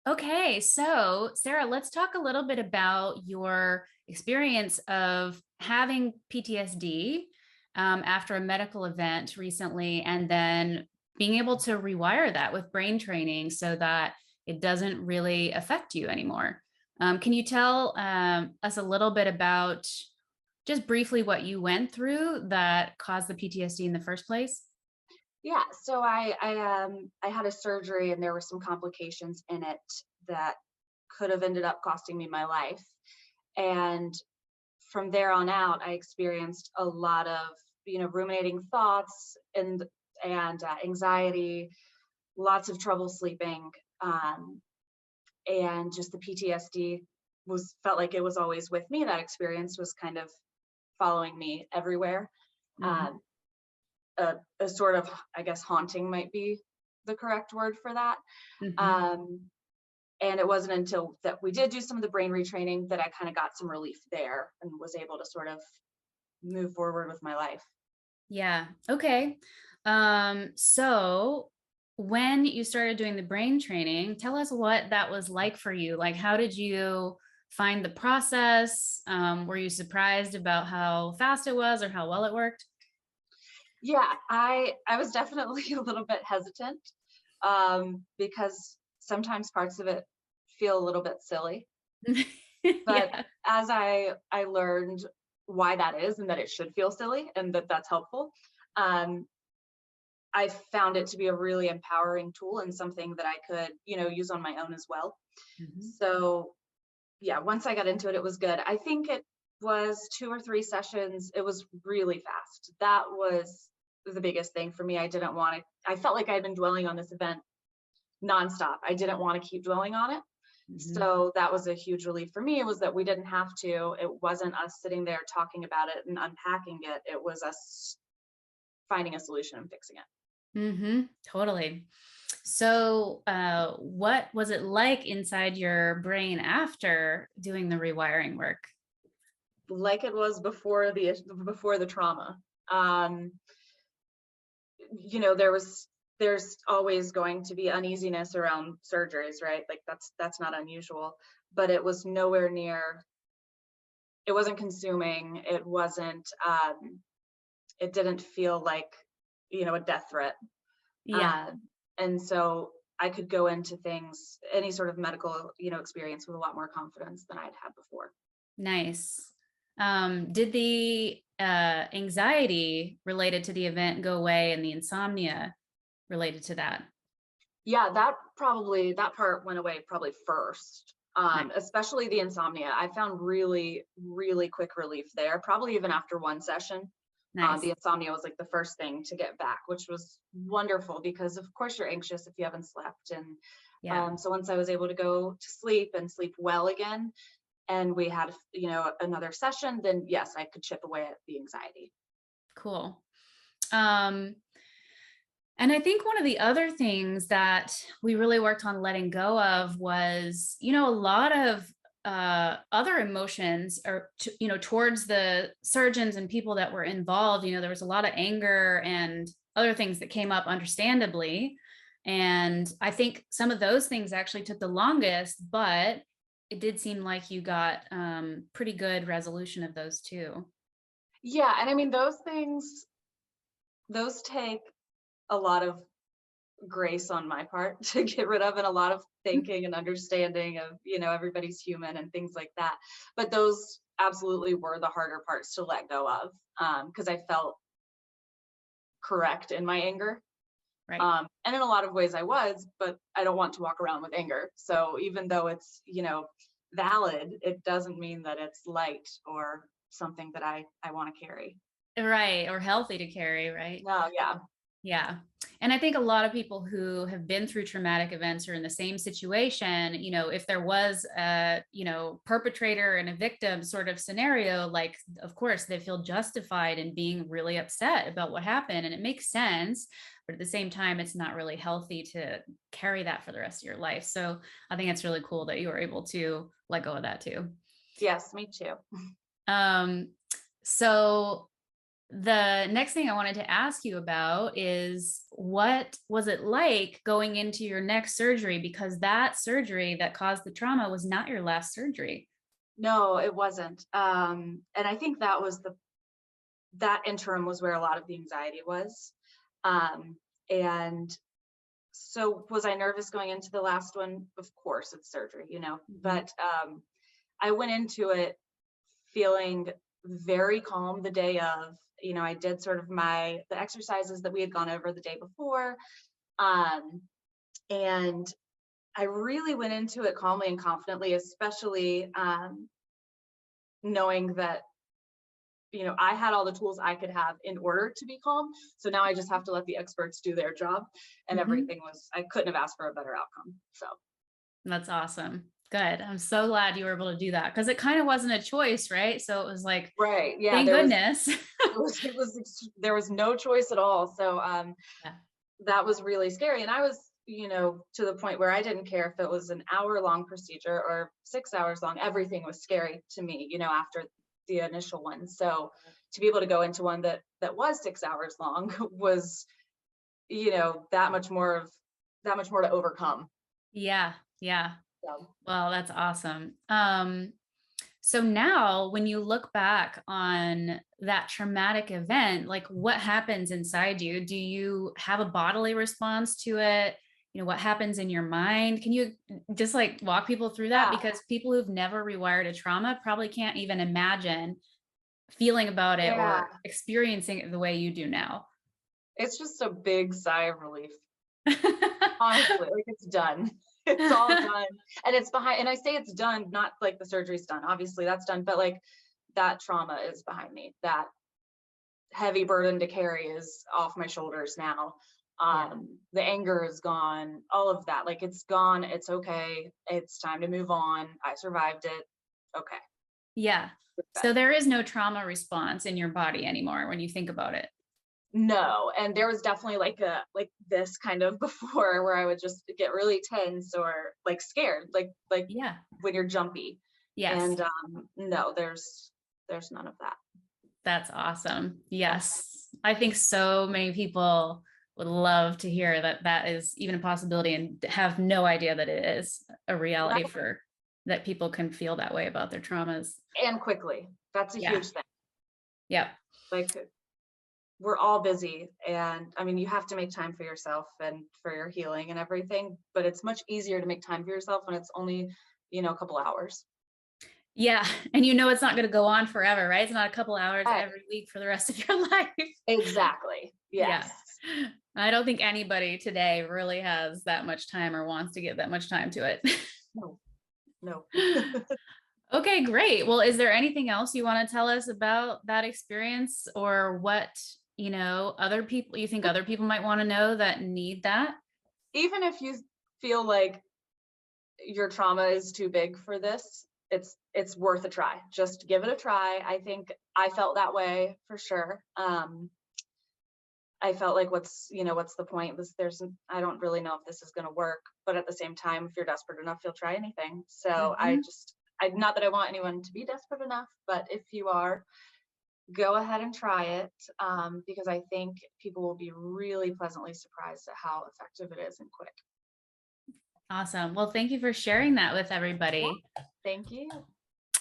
Okay, so Sarah, let's talk a little bit about your experience of having PTSD after a medical event recently, and then being able to rewire that with brain training so that it doesn't really affect you anymore. Can you tell us a little bit about just briefly what you went through that caused the PTSD in the first place? Yeah, so I had a surgery and there were some complications in it that could have ended up costing me my life. And from there on out, I experienced a lot of, ruminating thoughts and anxiety, lots of trouble sleeping, and just the PTSD was felt like it was always with me. That experience was kind of following me everywhere. Mhm. Um, a sort of, I guess, haunting might be the correct word for that. Mhm. Um, and it wasn't until that we did do some of the brain retraining that I kind of got some relief there and was able to sort of move forward with my life. Yeah. Okay. So when you started doing the brain training, tell us what that was like for you. Like, how did you find the process? Were you surprised about how fast it was or how well it worked? Yeah, I was definitely a little bit hesitant because sometimes parts of it feel a little bit silly. But Yeah. as I learned why that is and that it should feel silly and that that's helpful, um, I found it to be a really empowering tool and something that I could, use on my own as well. Mhm. So yeah, once I got into it, it was good. I think it was 2 or 3 sessions. It was really fast. That was the biggest thing for me. I didn't want to, I felt like I'd been dwelling on this event nonstop. I didn't want to keep dwelling on it. Mhm. So that was a huge relief for me. It was that we didn't have to, it wasn't us sitting there talking about it and unpacking it. It was us finding a solution and fixing it. Totally. So, what was it like inside your brain after doing the rewiring work? Like it was before the trauma. Um, there's always going to be uneasiness around surgeries, right? Like that's not unusual, but it was nowhere near, it wasn't consuming, it didn't feel like, a death threat. Yeah, Um, and so I could go into things, any sort of medical, experience with a lot more confidence than I'd had before. nice. Did the anxiety related to the event go away and the insomnia related to that? Yeah, that part went away probably first. Nice. Especially the insomnia. I found really, really quick relief there, probably even after one session. The Nice. insomnia was like the first thing to get back, which was wonderful because, of course, you're anxious if you haven't slept. And Yeah, so once I was able to go to sleep and sleep well again, and we had, another session, then yes, I could chip away at the anxiety. cool. Um, And I think one of the other things that we really worked on letting go of was, a lot of other emotions or, towards the surgeons and people that were involved. There was a lot of anger and other things that came up understandably. And I think some of those things actually took the longest, but it did seem like you got pretty good resolution of those too. Yeah, and I mean those take a lot of grace on my part to get rid of, and a lot of thinking and understanding of, everybody's human and things like that. But those absolutely were the harder parts to let go of, because I felt correct in my anger. Right. And in a lot of ways I was, but I don't want to walk around with anger. So even though it's, valid, it doesn't mean that it's light or something that I want to carry. Right. Or healthy to carry, right? No, yeah. Yeah. And I think a lot of people who have been through traumatic events are in the same situation. If there was a, perpetrator and a victim sort of scenario, like, of course, they feel justified in being really upset about what happened. And it makes sense. But at the same time, it's not really healthy to carry that for the rest of your life. So I think it's really cool that you were able to let go of that too. Yes, me too. Um, so the next thing I wanted to ask you about is what was it like going into your next surgery? Because that surgery that caused the trauma was not your last surgery. No, it wasn't. And I think that interim was where a lot of the anxiety was. And so was I nervous going into the last one? Of course, it's surgery, Mhm. but I went into it feeling very calm the day of. I did sort of the exercises that we had gone over the day before. Um, and I really went into it calmly and confidently, especially knowing that I had all the tools I could have in order to be calm. So now I just have to let the experts do their job, and Mhm. I couldn't have asked for a better outcome. So That's awesome. Good. I'm so glad you were able to do that because it kind of wasn't a choice, right? So it was like, right, yeah, thank goodness. there was no choice at all. So Yeah. that was really scary, and I was to the point where I didn't care if it was an hour long procedure or 6 hours long. Everything was scary to me, after the initial one. So to be able to go into one that was 6 hours long was that much more to overcome. Yeah. Yeah. So Well, that's awesome. So now when you look back on that traumatic event, like what happens inside you? Do you have a bodily response to it? What happens in your mind? Can you just like walk people through that? yeah, Because people who've never rewired a trauma probably can't even imagine feeling about it yeah, or experiencing it the way you do now. it's just a big sigh of relief. Honestly, like, it's done. It's all done, and it's behind. And I say it's done, not like the surgery's done. Obviously, that's done, but like that trauma is behind me. That heavy burden to carry is off my shoulders now. Yeah. The anger is gone. All of that, like, it's gone. It's okay. It's time to move on. I survived it. Okay, Yeah. good. So there is no trauma response in your body anymore when you think about it. No, and there was definitely like this kind of before where I would just get really tense or like scared, like Yeah. when you're jumpy. Yes. And no, there's none of that. That's awesome. Yeah. Yes. I think so many people would love to hear that that is even a possibility and have no idea that it is a reality Right. for that people can feel that way about their traumas. And quickly. That's a Yeah. huge thing. Yep. Like, we're all busy, and I mean, you have to make time for yourself and for your healing and everything, but it's much easier to make time for yourself when it's only, a couple hours. Yeah. And it's not going to go on forever, right? It's not a couple hours Right. every week for the rest of your life. Exactly. Yeah. Yes. I don't think anybody today really has that much time or wants to give that much time to it. No, no. Okay, great. Well, is there anything else you want to tell us about that experience or what, other people you think other people might want to know that need that? Even if you feel like your trauma is too big for this, it's worth a try. Just give it a try. I think I felt that way for sure. I felt like what's the point? I don't really know if this is going to work, but at the same time, if you're desperate enough, you'll try anything. So Mhm. not that I want anyone to be desperate enough, but if you are, go ahead and try it, because I think people will be really pleasantly surprised at how effective it is and quick. Awesome. Well, thank you for sharing that with Yeah, everybody. thank you.